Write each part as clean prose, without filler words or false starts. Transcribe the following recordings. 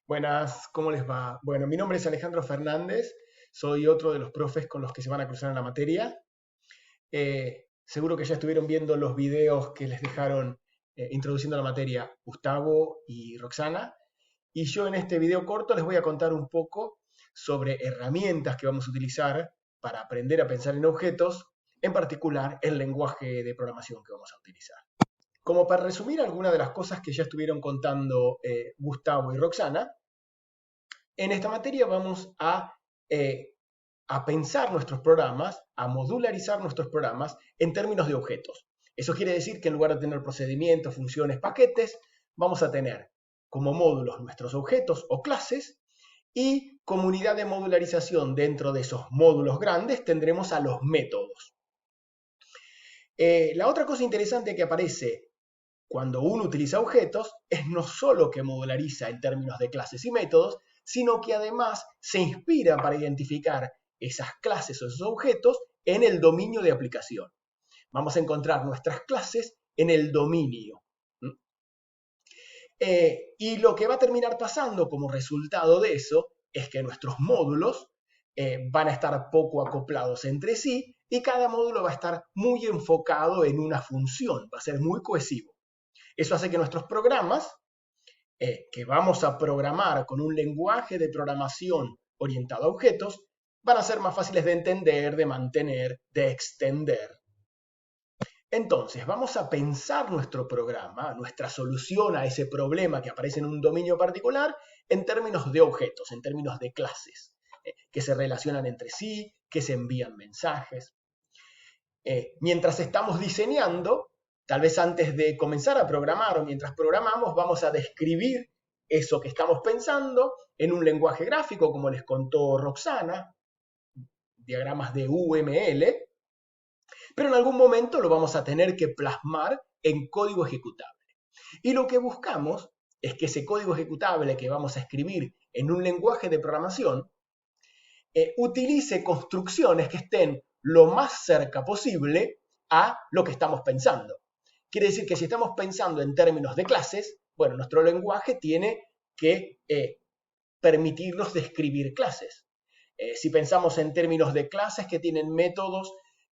Buenas, ¿cómo les va? Bueno, mi nombre es Alejandro Fernández, soy otro de los profes con los que se van a cruzar en la materia. Seguro que ya estuvieron viendo los videos que les dejaron introduciendo la materia Gustavo y Roxana. Y yo en este video corto les voy a contar un poco sobre herramientas que vamos a utilizar para aprender a pensar en objetos, en particular el lenguaje de programación que vamos a utilizar. Como para resumir algunas de las cosas que ya estuvieron contando Gustavo y Roxana, en esta materia vamos a pensar nuestros programas, a modularizar nuestros programas en términos de objetos. Eso quiere decir que en lugar de tener procedimientos, funciones, paquetes, vamos a tener como módulos nuestros objetos o clases y como unidad de modularización dentro de esos módulos grandes tendremos a los métodos. La otra cosa interesante que aparece cuando uno utiliza objetos es no solo que modulariza en términos de clases y métodos, sino que además se inspira para identificar esas clases o esos objetos en el dominio de aplicación. Vamos a encontrar nuestras clases en el dominio. Y lo que va a terminar pasando como resultado de eso es que nuestros módulos van a estar poco acoplados entre sí y cada módulo va a estar muy enfocado en una función, va a ser muy cohesivo. Eso hace que nuestros programas, que vamos a programar con un lenguaje de programación orientado a objetos, van a ser más fáciles de entender, de mantener, de extender. Entonces, vamos a pensar nuestro programa, nuestra solución a ese problema que aparece en un dominio particular, en términos de objetos, en términos de clases, que se relacionan entre sí, que se envían mensajes. Mientras estamos diseñando, tal vez antes de comenzar a programar o mientras programamos, vamos a describir eso que estamos pensando en un lenguaje gráfico, como les contó Roxana, diagramas de UML, pero en algún momento lo vamos a tener que plasmar en código ejecutable. Y lo que buscamos es que ese código ejecutable que vamos a escribir en un lenguaje de programación utilice construcciones que estén lo más cerca posible a lo que estamos pensando. Quiere decir que si estamos pensando en términos de clases, bueno, nuestro lenguaje tiene que permitirnos describir clases. Si pensamos en términos de clases que tienen métodos,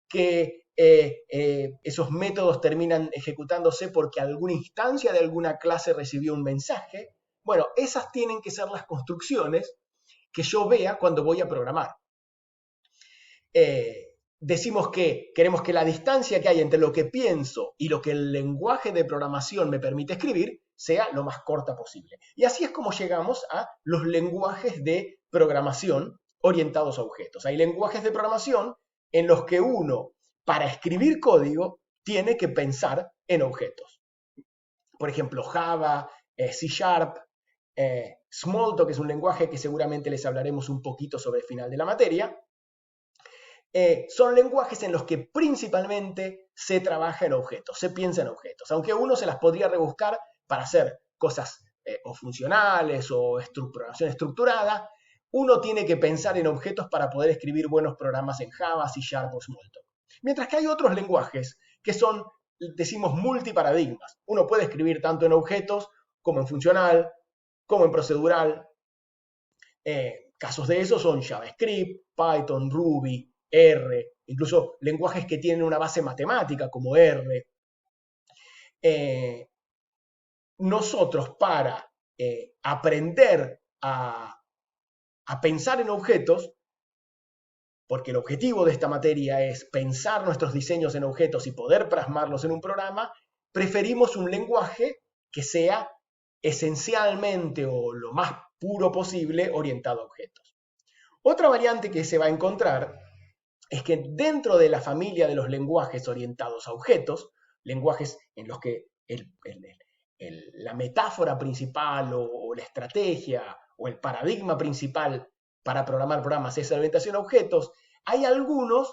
que esos métodos terminan ejecutándose porque alguna instancia de alguna clase recibió un mensaje, bueno, esas tienen que ser las construcciones que yo vea cuando voy a programar. Decimos que queremos que la distancia que hay entre lo que pienso y lo que el lenguaje de programación me permite escribir sea lo más corta posible. Y así es como llegamos a los lenguajes de programación orientados a objetos. Hay lenguajes de programación en los que uno, para escribir código, tiene que pensar en objetos. Por ejemplo, Java, C Sharp, Smalltalk, que es un lenguaje que seguramente les hablaremos un poquito sobre el final de la materia. Son lenguajes en los que principalmente se trabaja en objetos, se piensa en objetos, aunque uno se las podría rebuscar para hacer cosas o funcionales o programación estructurada, uno tiene que pensar en objetos para poder escribir buenos programas en Java, C Sharp o Smalltalk. Mientras que hay otros lenguajes que son, decimos, multiparadigmas. Uno puede escribir tanto en objetos como en funcional, como en procedural. Casos de eso son JavaScript, Python, Ruby, R, incluso lenguajes que tienen una base matemática como R. Nosotros para aprender a pensar en objetos, porque el objetivo de esta materia es pensar nuestros diseños en objetos y poder plasmarlos en un programa, preferimos un lenguaje que sea esencialmente o lo más puro posible orientado a objetos. Otra variante que se va a encontrar es que dentro de la familia de los lenguajes orientados a objetos, lenguajes en los que la metáfora principal o la estrategia o el paradigma principal para programar programas es la orientación a objetos, hay algunos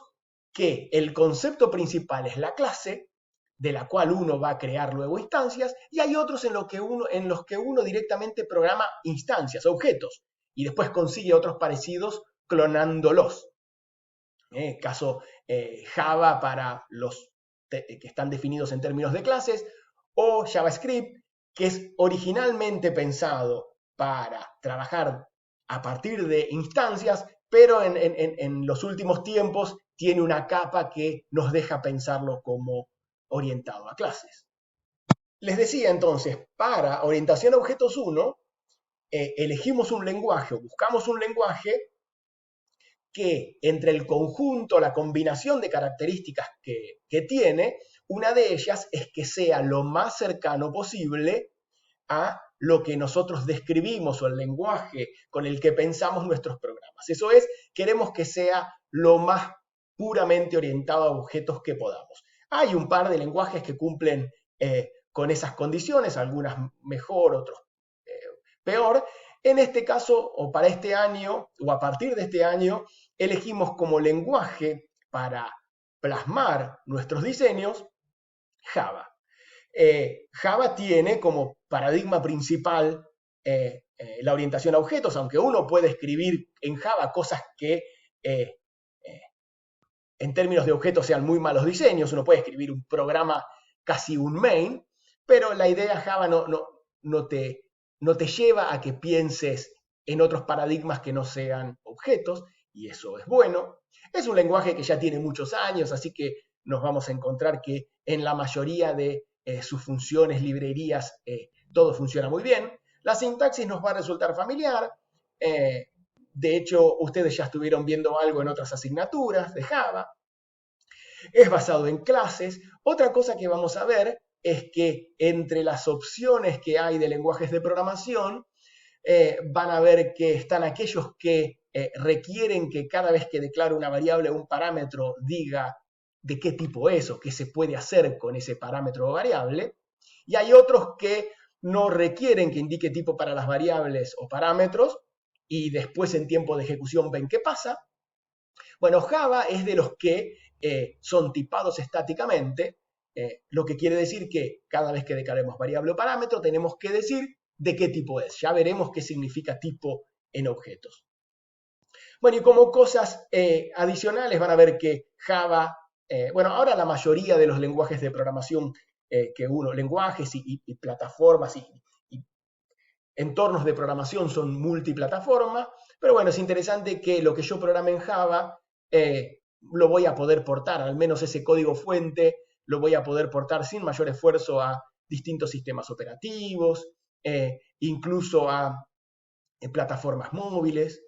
que el concepto principal es la clase, de la cual uno va a crear luego instancias, y hay otros en los que uno directamente programa instancias, objetos, y después consigue otros parecidos clonándolos. Caso Java para los que están definidos en términos de clases, o JavaScript, que es originalmente pensado para trabajar a partir de instancias, pero en los últimos tiempos tiene una capa que nos deja pensarlo como orientado a clases. Les decía entonces, para orientación a objetos 1, elegimos un lenguaje o buscamos un lenguaje que entre el conjunto, la combinación de características que tiene, una de ellas es que sea lo más cercano posible a lo que nosotros describimos o el lenguaje con el que pensamos nuestros programas. Eso es, queremos que sea lo más puramente orientado a objetos que podamos. Hay un par de lenguajes que cumplen con esas condiciones, algunas mejor, otros peor. En este caso, o para este año, o a partir de este año, elegimos como lenguaje para plasmar nuestros diseños Java. Java tiene como paradigma principal la orientación a objetos, aunque uno puede escribir en Java cosas que en términos de objetos sean muy malos diseños, uno puede escribir un programa casi un main, pero la idea Java no te lleva a que pienses en otros paradigmas que no sean objetos, y eso es bueno. Es un lenguaje que ya tiene muchos años, así que nos vamos a encontrar que en la mayoría de sus funciones, librerías, todo funciona muy bien. La sintaxis nos va a resultar familiar. De hecho, ustedes ya estuvieron viendo algo en otras asignaturas de Java. Es basado en clases. Otra cosa que vamos a ver es que entre las opciones que hay de lenguajes de programación, van a ver que están aquellos que requieren que cada vez que declaro una variable o un parámetro diga de qué tipo es o qué se puede hacer con ese parámetro o variable, y hay otros que no requieren que indique tipo para las variables o parámetros, y después en tiempo de ejecución ven qué pasa. Bueno, Java es de los que son tipados estáticamente, lo que quiere decir que cada vez que declaremos variable o parámetro tenemos que decir de qué tipo es. Ya veremos qué significa tipo en objetos. Bueno, y como cosas adicionales van a ver que Java, bueno, ahora la mayoría de los lenguajes de programación lenguajes y plataformas y entornos de programación son multiplataforma, pero bueno, es interesante que lo que yo programe en Java lo voy a poder portar, al menos ese código fuente lo voy a poder portar sin mayor esfuerzo a distintos sistemas operativos, incluso a plataformas móviles,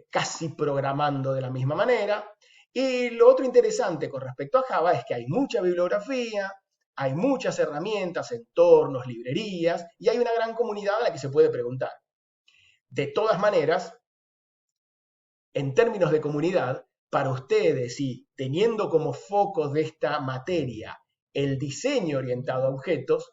casi programando de la misma manera. Y lo otro interesante con respecto a Java es que hay mucha bibliografía, hay muchas herramientas, entornos, librerías, y hay una gran comunidad a la que se puede preguntar. De todas maneras, en términos de comunidad, para ustedes y teniendo como foco de esta materia el diseño orientado a objetos,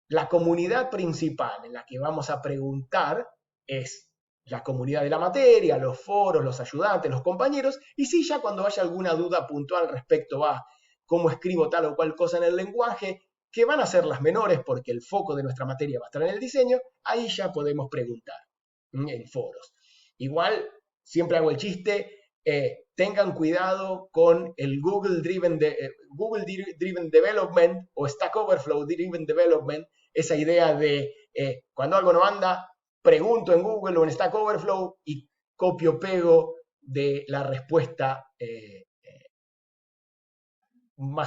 la comunidad principal en la que vamos a preguntar es la comunidad de la materia, los foros, los ayudantes, los compañeros, y si ya cuando haya alguna duda puntual respecto a cómo escribo tal o cual cosa en el lenguaje, que van a ser las menores porque el foco de nuestra materia va a estar en el diseño, ahí ya podemos preguntar en foros. Igual, siempre hago el chiste, tengan cuidado con el Google Driven Development o Stack Overflow Driven Development, esa idea de cuando algo no anda, pregunto en Google o en Stack Overflow y copio-pego de la respuesta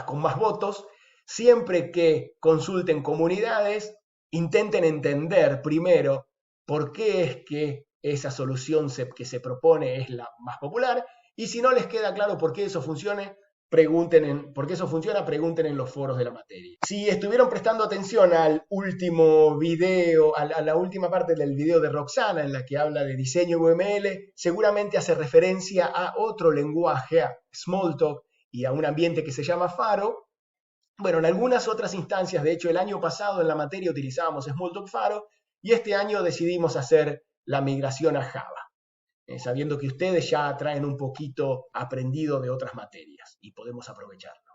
con más votos. Siempre que consulten comunidades, intenten entender primero por qué es que esa solución que se propone es la más popular, y si no les queda claro por qué eso funciona, pregunten en los foros de la materia. Si estuvieron prestando atención al último video, a la última parte del video de Roxana, en la que habla de diseño UML, seguramente hace referencia a otro lenguaje, a Smalltalk, y a un ambiente que se llama Faro. Bueno, en algunas otras instancias, de hecho el año pasado en la materia utilizábamos Smalltalk Faro, y este año decidimos hacer la migración a Java, sabiendo que ustedes ya traen un poquito aprendido de otras materias y podemos aprovecharlo.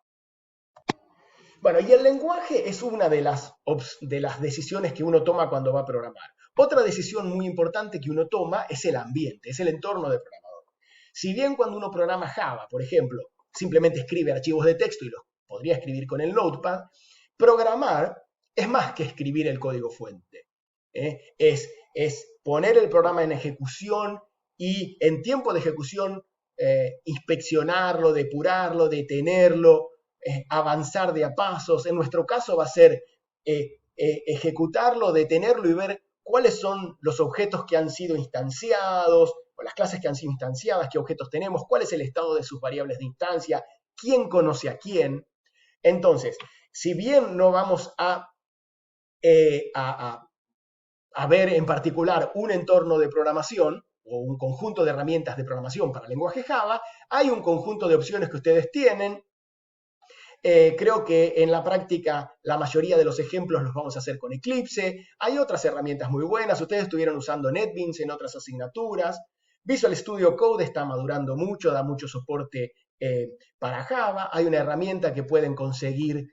Bueno, y el lenguaje es una de las decisiones que uno toma cuando va a programar. Otra decisión muy importante que uno toma es el ambiente, es el entorno de programador. Si bien cuando uno programa Java, por ejemplo, simplemente escribe archivos de texto y los podría escribir con el Notepad, programar es más que escribir el código fuente. Es poner el programa en ejecución y en tiempo de ejecución inspeccionarlo, depurarlo, detenerlo, avanzar de a pasos. En nuestro caso va a ser ejecutarlo, detenerlo y ver cuáles son los objetos que han sido instanciados, o las clases que han sido instanciadas, qué objetos tenemos, cuál es el estado de sus variables de instancia, quién conoce a quién. Entonces, si bien no vamos a ver en particular un entorno de programación o un conjunto de herramientas de programación para lenguaje Java, hay un conjunto de opciones que ustedes tienen. Creo que en la práctica la mayoría de los ejemplos los vamos a hacer con Eclipse. Hay otras herramientas muy buenas. Ustedes estuvieron usando NetBeans en otras asignaturas. Visual Studio Code está madurando mucho, da mucho soporte para Java. Hay una herramienta que pueden conseguir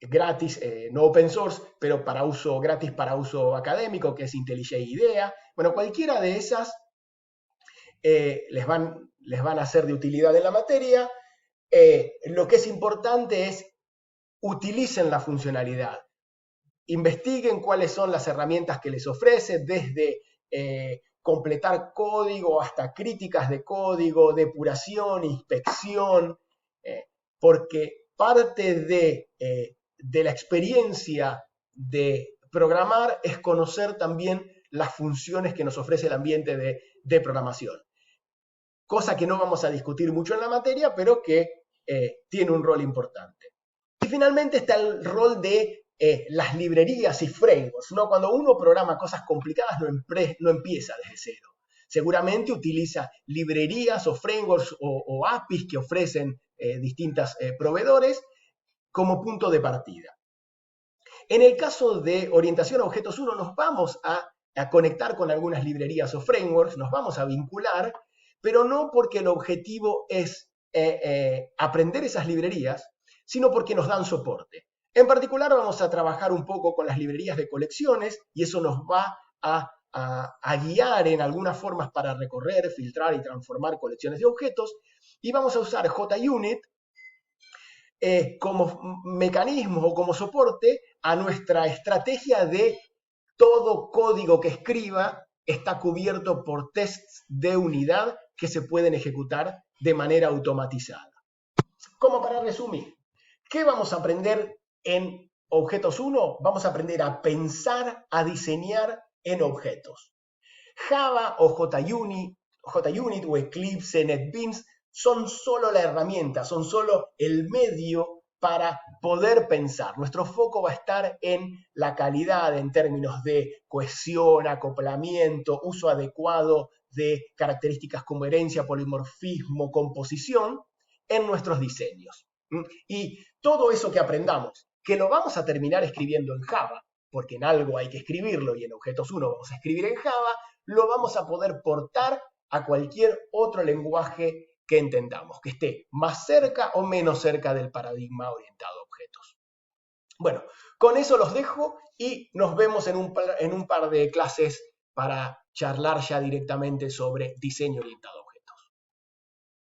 gratis, no open source, pero para uso gratis, para uso académico, que es IntelliJ IDEA. Bueno, cualquiera de esas les van a ser de utilidad en la materia. Lo que es importante es utilicen la funcionalidad. Investiguen cuáles son las herramientas que les ofrece, desde completar código hasta críticas de código, depuración, inspección, porque parte de la experiencia de programar es conocer también las funciones que nos ofrece el ambiente de programación. Cosa que no vamos a discutir mucho en la materia, pero que tiene un rol importante. Y finalmente está el rol de las librerías y frameworks, ¿no? Cuando uno programa cosas complicadas no empieza desde cero. Seguramente utiliza librerías o frameworks o APIs que ofrecen distintos proveedores como punto de partida. En el caso de orientación a objetos 1 nos vamos a conectar con algunas librerías o frameworks, nos vamos a vincular, pero no porque el objetivo es aprender esas librerías, sino porque nos dan soporte. En particular vamos a trabajar un poco con las librerías de colecciones y eso nos va a guiar en algunas formas para recorrer, filtrar y transformar colecciones de objetos, y vamos a usar JUnit como mecanismo o como soporte a nuestra estrategia de todo código que escriba está cubierto por tests de unidad que se pueden ejecutar de manera automatizada. Como para resumir, ¿qué vamos a aprender en Objetos 1? Vamos a aprender a pensar, a diseñar en objetos. Java o JUnit o Eclipse, NetBeans son solo la herramienta, son solo el medio para poder pensar. Nuestro foco va a estar en la calidad en términos de cohesión, acoplamiento, uso adecuado de características como herencia, polimorfismo, composición en nuestros diseños. Y todo eso que aprendamos, que lo vamos a terminar escribiendo en Java, porque en algo hay que escribirlo y en Objetos 1 vamos a escribir en Java, lo vamos a poder portar a cualquier otro lenguaje que entendamos, que esté más cerca o menos cerca del paradigma orientado a objetos. Bueno, con eso los dejo y nos vemos en un par de clases para charlar ya directamente sobre diseño orientado a objetos.